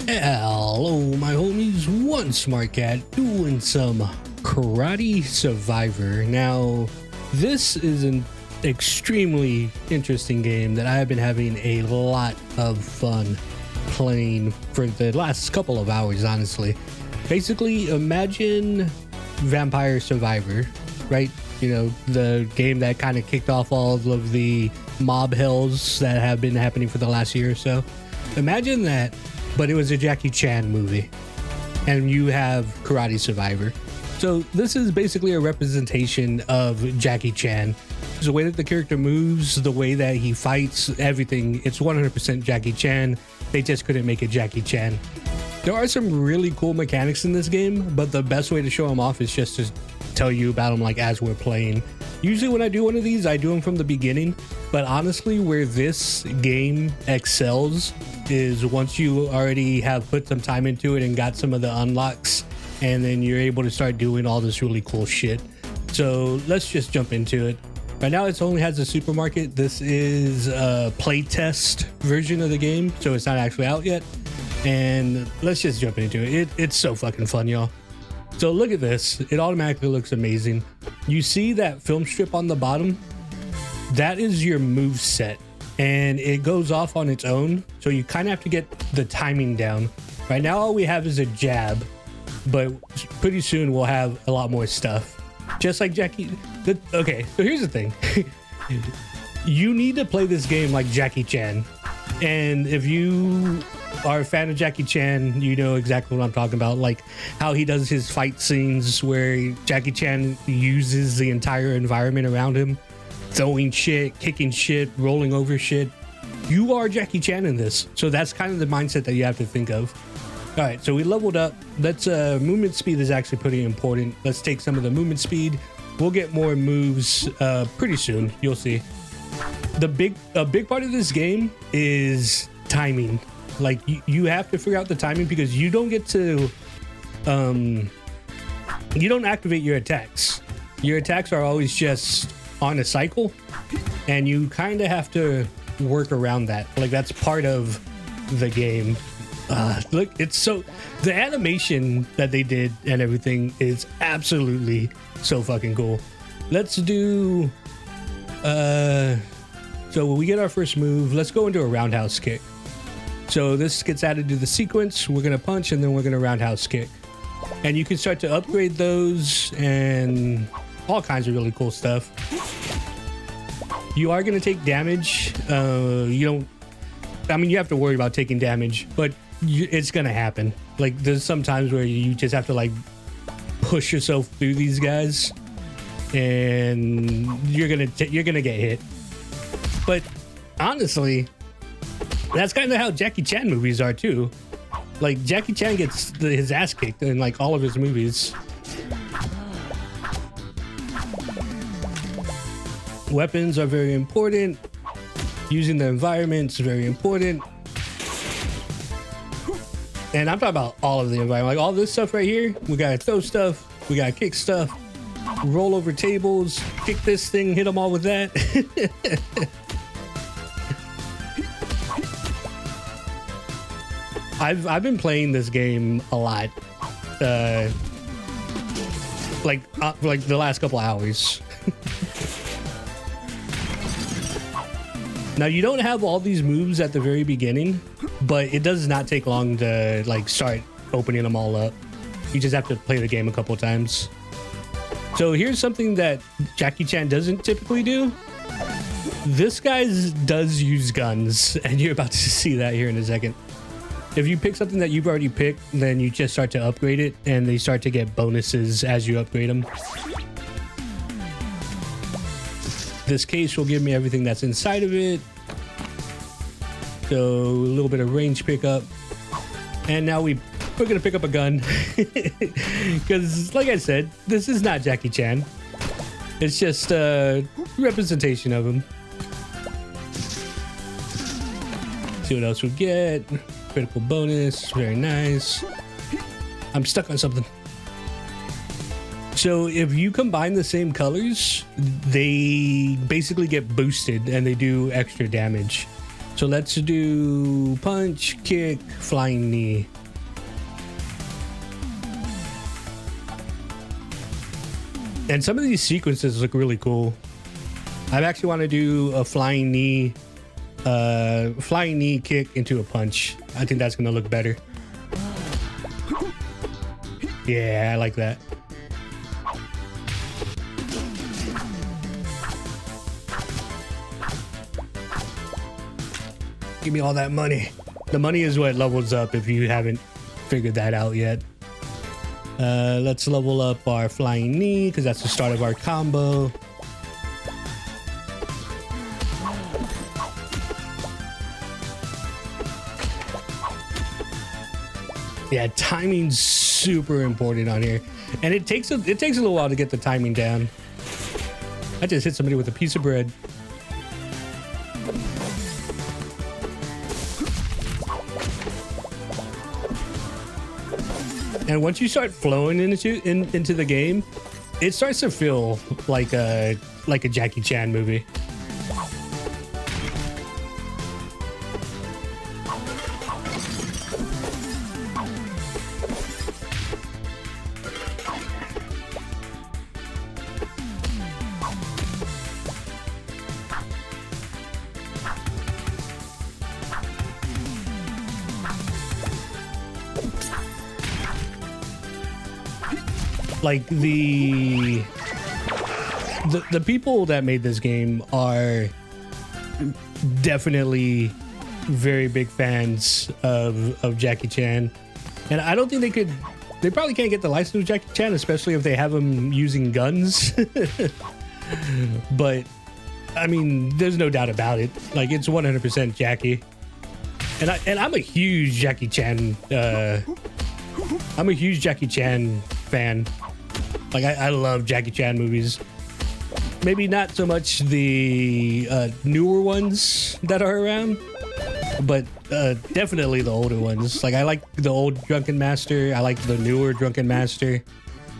Hello, my homies. One smart cat doing some Karate Survivor. Now, this is an extremely interesting game that I have been having a lot of fun playing for the last couple of hours, honestly. Basically, imagine Vampire Survivor, right? You know, the game that kind of kicked off all of the mob hills that have been happening for the last year or so. Imagine that, but it was a Jackie Chan movie, and you have Karate Survivor. So this is basically a representation of Jackie Chan. The way that the character moves, the way that he fights, everything, it's 100% Jackie Chan. They just couldn't make it Jackie Chan. There are some really cool mechanics in this game, but the best way to show them off is just to tell you about them like as we're playing. Usually when I do one of these, I do them from the beginning, but honestly where this game excels is once you already have put some time into it and got some of the unlocks, and then you're able to start doing all this really cool shit. So let's just jump into it. Right now it only has a supermarket. This is a playtest version of the game, so it's not actually out yet. And let's just jump into it. It's so fucking fun, y'all. So look at this. It automatically looks amazing. You see that film strip on the bottom? That is your move set, and it goes off on its own. So you kind of have to get the timing down. Right now, all we have is a jab, but pretty soon we'll have a lot more stuff. Just like Jackie. Okay, so here's the thing. You need to play this game like Jackie Chan. And if you are a fan of Jackie Chan, you know exactly what I'm talking about, like how he does his fight scenes where Jackie Chan uses the entire environment around him, throwing shit, kicking shit, rolling over shit. You are Jackie Chan in this, so that's kind of the mindset that you have to think of. All right, so we leveled up. Let's movement speed is actually pretty important. Let's take some of the movement speed. We'll get more moves pretty soon. You'll see. A big part of this game is timing. Like you have to figure out the timing because you don't get to you don't activate your attacks. Your attacks are always just on a cycle, and you kind of have to work around that. Like that's part of the game. Look, it's so, the animation that they did and everything is absolutely so fucking cool. Let's do so when we get our first move, let's go into a roundhouse kick. So this gets added to the sequence. We're gonna punch and then we're gonna roundhouse kick, and you can start to upgrade those and all kinds of really cool stuff. You are gonna take damage. You have to worry about taking damage, but it's gonna happen. Like there's some times where you just have to like push yourself through these guys, and you're gonna get hit. But honestly, that's kind of how Jackie Chan movies are too. Like Jackie Chan gets his ass kicked in like all of his movies. Weapons are very important. Using the environment is very important. And I'm talking about all of the environment. Like all this stuff right here, we gotta throw stuff, we gotta kick stuff, roll over tables, kick this thing, hit them all with that. I've been playing this game a lot, like the last couple hours. Now you don't have all these moves at the very beginning, but it does not take long to like start opening them all up. You just have to play the game a couple times. So here's something that Jackie Chan doesn't typically do. This guy does use guns, and you're about to see that here in a second. If you pick something that you've already picked, then you just start to upgrade it, and they start to get bonuses as you upgrade them. This case will give me everything that's inside of it. So a little bit of range pickup. And now we're gonna pick up a gun. Because like I said, this is not Jackie Chan. It's just a representation of him. See what else we get. Critical bonus, very nice. I'm stuck on something. So if you combine the same colors, they basically get boosted and they do extra damage. So let's do punch, kick, flying knee. And some of these sequences look really cool. I actually want to do a flying knee kick into a punch. I think that's gonna look better. Yeah, I like that. Give me all that money. The money is what levels up if you haven't figured that out yet. Let's level up our flying knee because that's the start of our combo. Yeah, timing's super important on here, and it takes a little while to get the timing down. I just hit somebody with a piece of bread. And once you start flowing into the game, it starts to feel like a Jackie Chan movie. Like the people that made this game are definitely very big fans of Jackie Chan, and I don't think they probably can't get the license of Jackie Chan, especially if they have him using guns. But I mean, there's no doubt about it. Like, it's 100% Jackie, and I'm a huge Jackie Chan. I'm a huge Jackie Chan fan. Like, I love Jackie Chan movies. Maybe not so much the newer ones that are around, but definitely the older ones. Like, I like the old Drunken Master. I like the newer Drunken Master.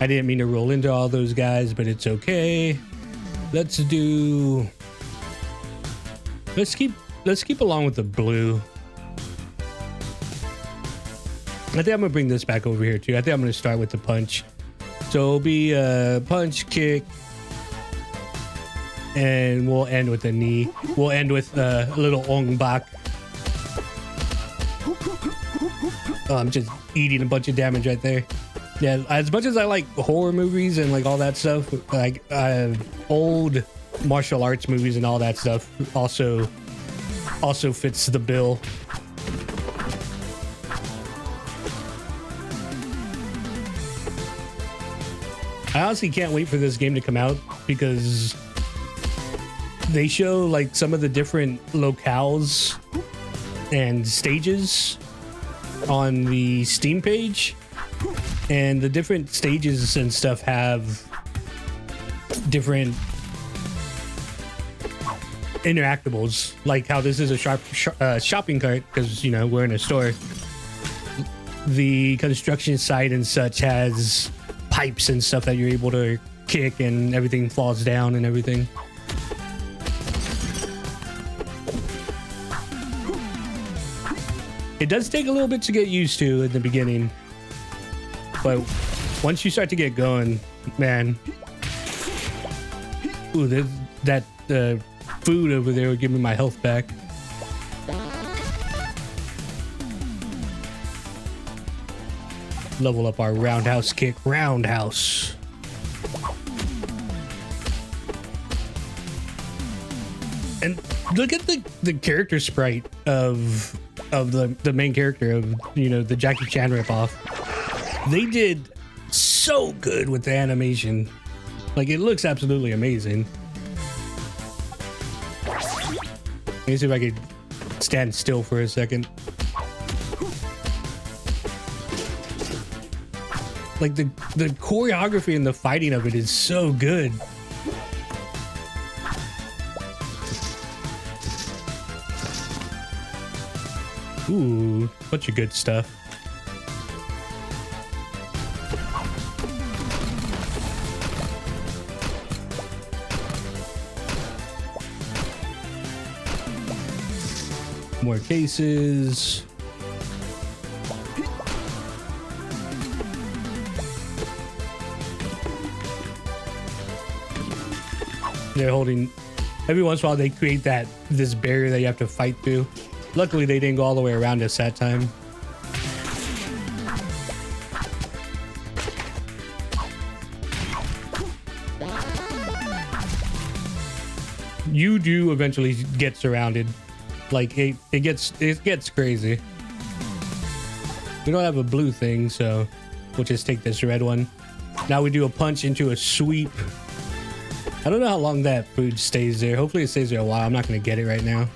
I didn't mean to roll into all those guys, but it's okay. Let's keep along with the blue. I think I'm gonna bring this back over here too. I think I'm gonna start with the punch. So it'll be a punch, kick, and we'll end with a knee. We'll end with a little ong bak. Oh, I'm just eating a bunch of damage right there. Yeah, as much as I like horror movies and like all that stuff, like old martial arts movies and all that stuff also fits the bill. I honestly can't wait for this game to come out because they show like some of the different locales and stages on the Steam page, and the different stages and stuff have different interactables, like how this is a shopping cart because, you know, we're in a store. The construction site and such has pipes and stuff that you're able to kick and everything falls down and everything. It does take a little bit to get used to in the beginning, but once you start to get going, man. Ooh, that food over there would give me my health back. Level up our roundhouse kick. Roundhouse. And look at the character sprite of the main character of, you know, the Jackie Chan ripoff. They did so good with the animation. Like, it looks absolutely amazing. Let me see if I could stand still for a second. Like, the choreography and the fighting of it is so good. Ooh, bunch of good stuff. More cases. They're holding. Every once in a while, they create this barrier that you have to fight through. Luckily, they didn't go all the way around us that time. You do eventually get surrounded. Like it gets crazy. We don't have a blue thing, so we'll just take this red one. Now we do a punch into a sweep. I don't know how long that food stays there. Hopefully it stays there a while. I'm not going to get it right now.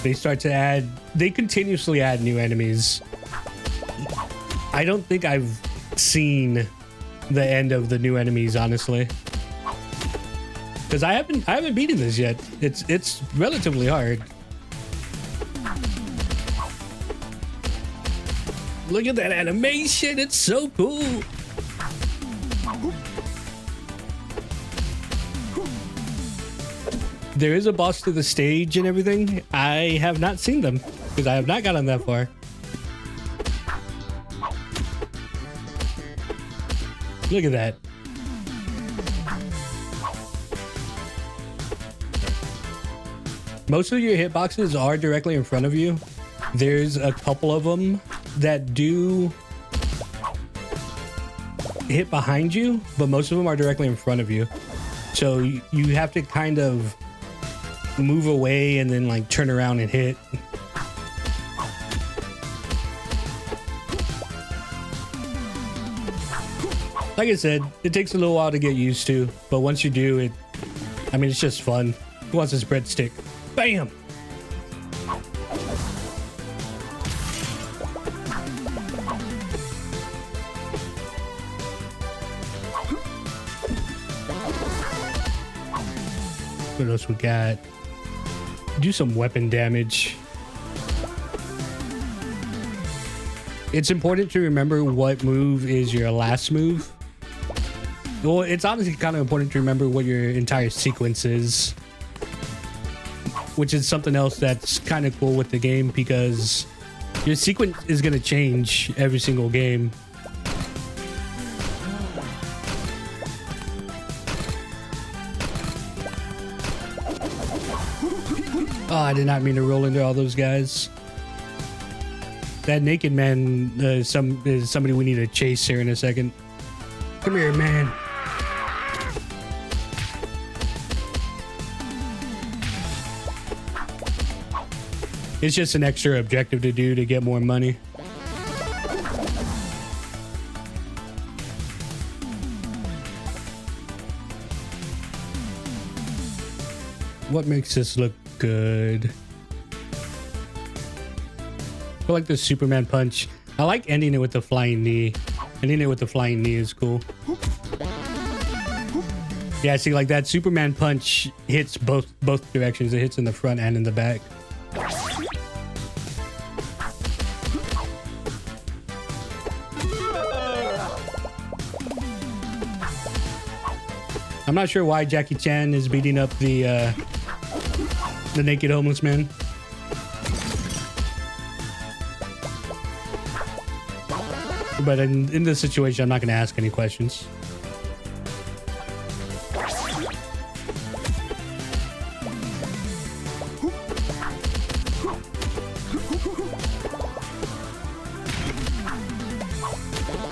They start to add... They continuously add new enemies. I don't think I've seen the end of the new enemies, honestly. Because I haven't beaten this yet. It's relatively hard. Look at that animation. It's so cool. There is a boss to the stage and everything. I have not seen them because I have not gotten that far. Look at that. Most of your hitboxes are directly in front of you. There's a couple of them that do hit behind you, but most of them are directly in front of you. So you have to kind of move away and then like turn around and hit. Like I said, it takes a little while to get used to, but once you do it, I mean, it's just fun. Who wants this breadstick? Bam! What else we got? Do some weapon damage. It's important to remember what move is your last move. Well, it's honestly kind of important to remember what your entire sequence is, which is something else that's kind of cool with the game because your sequence is going to change every single game. Oh, I did not mean to roll into all those guys. That naked man is somebody we need to chase here in a second. Come here, man. It's just an extra objective to do to get more money. What makes this look good? I like the Superman punch. I like ending it with the flying knee. Ending it with the flying knee is cool. Yeah, see, like that Superman punch hits both directions. It hits in the front and in the back. I'm not sure why Jackie Chan is beating up the naked homeless man. But in this situation, I'm not going to ask any questions.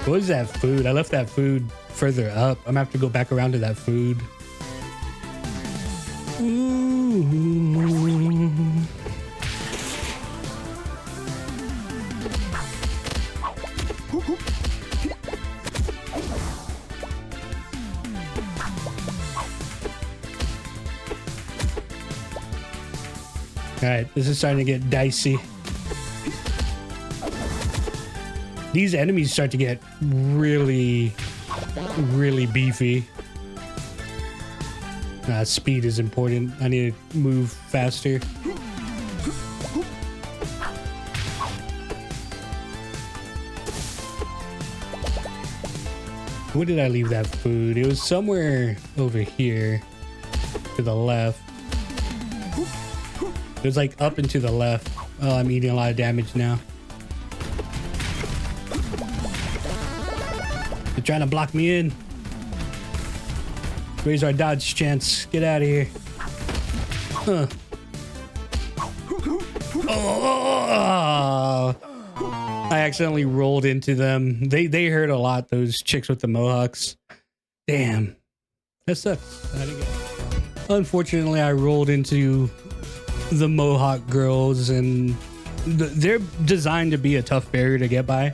What is that food? I left that food further up. I'm gonna have to go back around to that food. Ooh. All right, this is starting to get dicey. These enemies start to get really beefy. Speed is important. I need to move faster. Where did I leave that food? It was somewhere over here to the left. It was like up and to the left. Oh, I'm eating a lot of damage now. They're trying to block me in. Raise our dodge chance. Get out of here. Huh. Oh, I accidentally rolled into them. They hurt a lot, those chicks with the mohawks. Damn. That sucks. Unfortunately, I rolled into the mohawk girls, and they're designed to be a tough barrier to get by.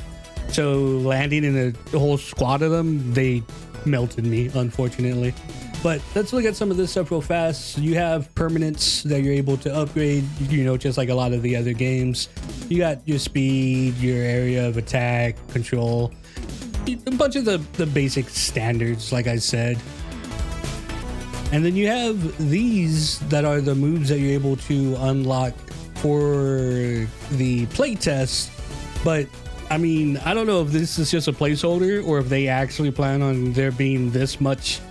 So landing in a whole squad of them, they melted me, unfortunately. But let's look at some of this stuff real fast. You have permanents that you're able to upgrade, you know, just like a lot of the other games. You got your speed, your area of attack, control, a bunch of the basic standards, like I said. And then you have these that are the moves that you're able to unlock for the playtest. But I mean, I don't know if this is just a placeholder or if they actually plan on there being this much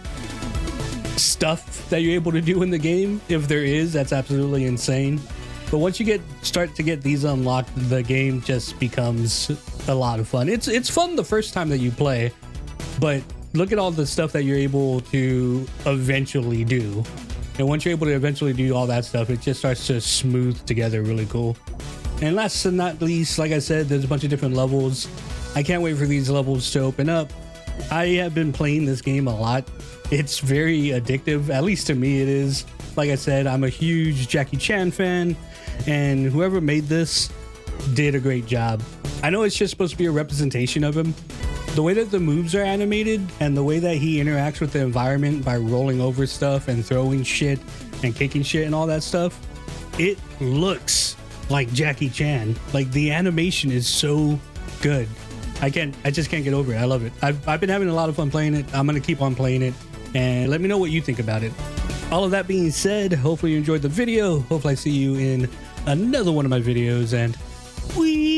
stuff that you're able to do in the game. If there is, that's absolutely insane. But once you start to get these unlocked, the game just becomes a lot of fun. It's fun the first time that you play, but look at all the stuff that you're able to eventually do. And once you're able to eventually do all that stuff, it just starts to smooth together really cool. And last but not least, like I said, there's a bunch of different levels. I can't wait for these levels to open up. I have been playing this game a lot. It's very addictive, at least to me it is. Like I said, I'm a huge Jackie Chan fan, and whoever made this did a great job. I know it's just supposed to be a representation of him. The way that the moves are animated and the way that he interacts with the environment by rolling over stuff and throwing shit and kicking shit and all that stuff, it looks like Jackie Chan. Like, the animation is so good. I just can't get over it. I love it. I've been having a lot of fun playing it. I'm going to keep on playing it, and let me know what you think about it. All of that being said, hopefully you enjoyed the video. Hopefully I see you in another one of my videos, and we